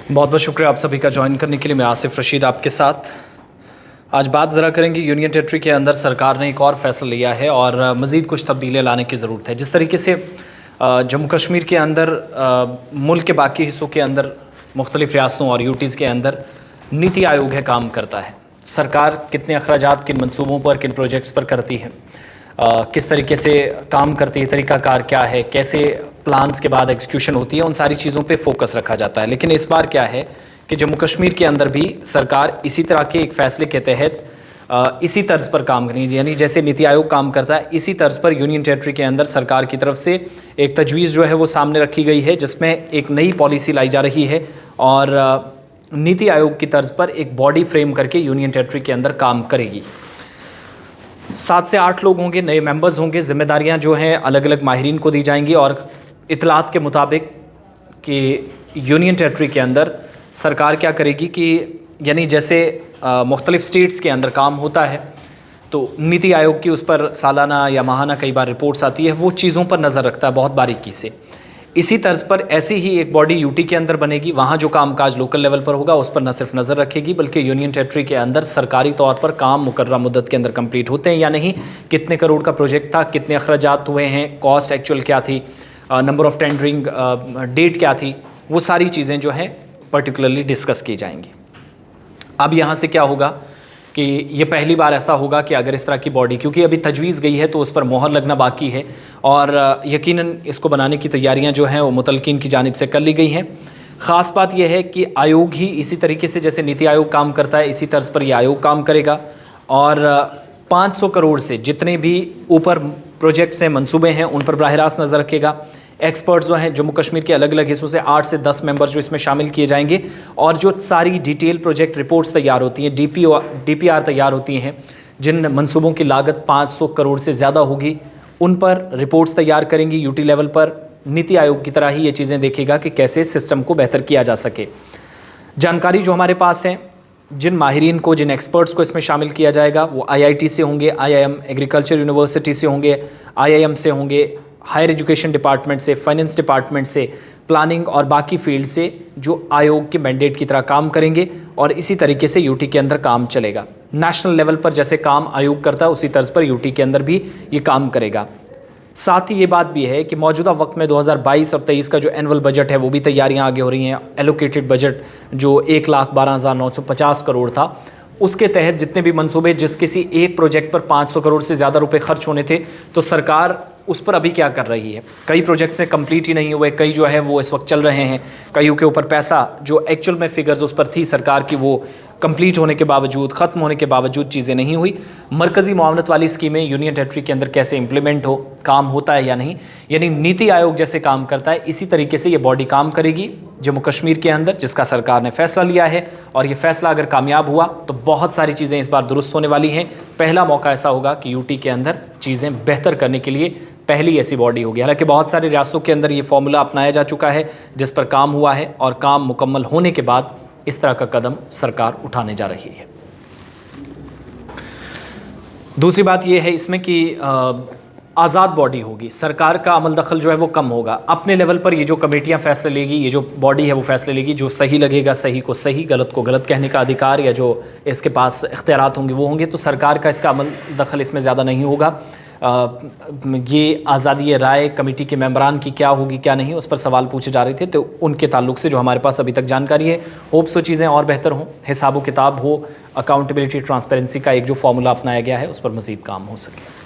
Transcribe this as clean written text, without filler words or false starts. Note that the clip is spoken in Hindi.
बहुत बहुत शुक्रिया आप सभी का ज्वाइन करने के लिए। मैं आसिफ रशीद आपके साथ आज बात ज़रा करेंगे। यूनियन टेरिटरी के अंदर सरकार ने एक और फैसला लिया है और मज़ीद कुछ तब्दीलियाँ लाने की ज़रूरत है। जिस तरीके से जम्मू कश्मीर के अंदर मुल्क के बाकी हिस्सों के अंदर मुख्तलिफ़ रियासतों और यूटीज़ के अंदर नीति आयोग है काम करता है। सरकार कितने अखराजात किन मंसूबों पर किन प्रोजेक्ट्स पर करती है, किस तरीके से काम करती है, तरीक़ाकार क्या है, कैसे प्लान्स के बाद एग्जीक्यूशन होती है, उन सारी चीज़ों पे फोकस रखा जाता है। लेकिन इस बार क्या है कि जम्मू कश्मीर के अंदर भी सरकार इसी तरह के एक फ़ैसले के तहत इसी तर्ज पर काम करेंगी, यानी जैसे नीति आयोग काम करता है इसी तर्ज पर यूनियन टेरिटरी के अंदर सरकार की तरफ से एक तजवीज़ जो है वो सामने रखी गई है, जिसमें एक नई पॉलिसी लाई जा रही है और नीति आयोग की तर्ज पर एक बॉडी फ्रेम करके यूनियन टेरिटरी के अंदर काम करेगी। 7 से 8 लोग होंगे, नए मेंबर्स होंगे, जिम्मेदारियां जो हैं अलग अलग माहिरीन को दी जाएंगी और इतलात के मुताबिक कि यूनियन टेरिटरी के अंदर सरकार क्या करेगी कि यानी जैसे मुख्तलिफ़ स्टेट्स के अंदर काम होता है तो नीति आयोग की उस पर सालाना या माहाना कई बार रिपोर्ट्स आती है, वो चीज़ों पर नज़र रखता है बहुत बारीकी से। इसी तर्ज पर ऐसी ही एक बॉडी यूटी के अंदर बनेगी, वहाँ जो कामकाज लोकल लेवल पर होगा उस पर न सिर्फ नज़र रखेगी बल्कि यूनियन टेरिटरी के अंदर सरकारी तौर पर काम मुकर्रर मुद्दत के अंदर कंप्लीट होते हैं या नहीं, कितने करोड़ का प्रोजेक्ट था, कितने अखराजात हुए हैं, कॉस्ट एक्चुअल क्या थी, नंबर ऑफ़ टेंडरिंग डेट क्या थी, वो सारी चीज़ें जो हैं पर्टिकुलरली डिस्कस की जाएंगी। अब यहाँ से क्या होगा कि ये पहली बार ऐसा होगा कि अगर इस तरह की बॉडी, क्योंकि अभी तजवीज़ गई है तो उस पर मोहर लगना बाकी है और यकीनन इसको बनाने की तैयारियां जो हैं वो मुतलकिन की जानिब से कर ली गई हैं। ख़ास बात यह है कि आयोग ही इसी तरीके से जैसे नीति आयोग काम करता है इसी तर्ज पर यह आयोग काम करेगा और 500 करोड़ से जितने भी ऊपर प्रोजेक्ट्स हैं, मंसूबे हैं, उन पर बराह रास्त नज़र रखेगा। एक्सपर्ट्स जो हैं जम्मू कश्मीर के अलग अलग हिस्सों से 8 से 10 मेंबर्स जो इसमें शामिल किए जाएंगे और जो सारी डिटेल प्रोजेक्ट रिपोर्ट्स तैयार होती हैं, डीपीआर तैयार होती हैं, जिन मंसूबों की लागत 500 करोड़ से ज़्यादा होगी उन पर रिपोर्ट्स तैयार करेंगी यूटी लेवल पर। नीति आयोग की तरह ही ये चीज़ें देखेगा कि कैसे सिस्टम को बेहतर किया जा सके। जानकारी जो हमारे पास है, जिन माहिरीन को, जिन एक्सपर्ट्स को इसमें शामिल किया जाएगा वो IIT से होंगे, IIM एग्रीकल्चर यूनिवर्सिटी से होंगे, IIM से होंगे, हायर एजुकेशन डिपार्टमेंट से, फाइनेंस डिपार्टमेंट से, प्लानिंग और बाकी फील्ड से जो आयोग के मैंडेट की तरह काम करेंगे और इसी तरीके से यूटी के अंदर काम चलेगा। नेशनल लेवल पर जैसे काम आयोग करता है उसी तर्ज पर यूटी के अंदर भी ये काम करेगा। साथ ही ये बात भी है कि मौजूदा वक्त में 2022 और 23 का जो एनुअल बजट है वो भी तैयारियां आगे हो रही हैं। एलोकेटेड बजट जो 1,12,950 करोड़ था उसके तहत जितने भी मंसूबे, जिस किसी एक प्रोजेक्ट पर 500 करोड़ से ज़्यादा रुपए खर्च होने थे तो सरकार उस पर अभी क्या कर रही है। कई प्रोजेक्ट से कंप्लीट ही नहीं हुए, कई जो है वो इस वक्त चल रहे हैं, कईयों के ऊपर पैसा जो एक्चुअल में फिगर्स उस पर थी सरकार की वो कंप्लीट होने के बावजूद, ख़त्म होने के बावजूद चीज़ें नहीं हुई। मरकज़ी मुआवनत वाली स्कीमें यूनियन टेरिटरी के अंदर कैसे इंप्लीमेंट हो, काम होता है या नहीं, यानी नीति आयोग जैसे काम करता है इसी तरीके से ये बॉडी काम करेगी जम्मू कश्मीर के अंदर, जिसका सरकार ने फ़ैसला लिया है और ये फ़ैसला अगर कामयाब हुआ तो बहुत सारी चीज़ें इस बार दुरुस्त होने वाली हैं। पहला मौका ऐसा होगा कि यूटी के अंदर चीज़ें बेहतर करने के लिए पहली ऐसी बॉडी होगी। हालांकि बहुत सारी रियासतों के अंदर ये फॉर्मूला अपनाया जा चुका है जिस पर काम हुआ है और काम मुकम्मल होने के बाद इस तरह का कदम सरकार उठाने जा रही है। दूसरी बात यह है इसमें कि आज़ाद बॉडी होगी, सरकार का अमल दखल जो है वो कम होगा। अपने लेवल पर ये जो कमेटियां फैसले लेगी, ये जो बॉडी है वो फैसले लेगी, जो सही लगेगा सही को सही, गलत को गलत कहने का अधिकार या जो इसके पास इख्तियारात होंगे वो होंगे, तो सरकार का इसका अमल दखल इसमें ज़्यादा नहीं होगा। ये आज़ादी राय कमेटी के मेंबरान की क्या होगी क्या नहीं, उस पर सवाल पूछे जा रहे थे, तो उनके ताल्लुक से जो हमारे पास अभी तक जानकारी है, होप्स वो चीज़ें और बेहतर हों, हिसाब व किताब हो, अकाउंटेबिलिटी ट्रांसपेरेंसी का एक जो फॉर्मूला अपनाया गया है उस पर मज़ीद काम हो सके।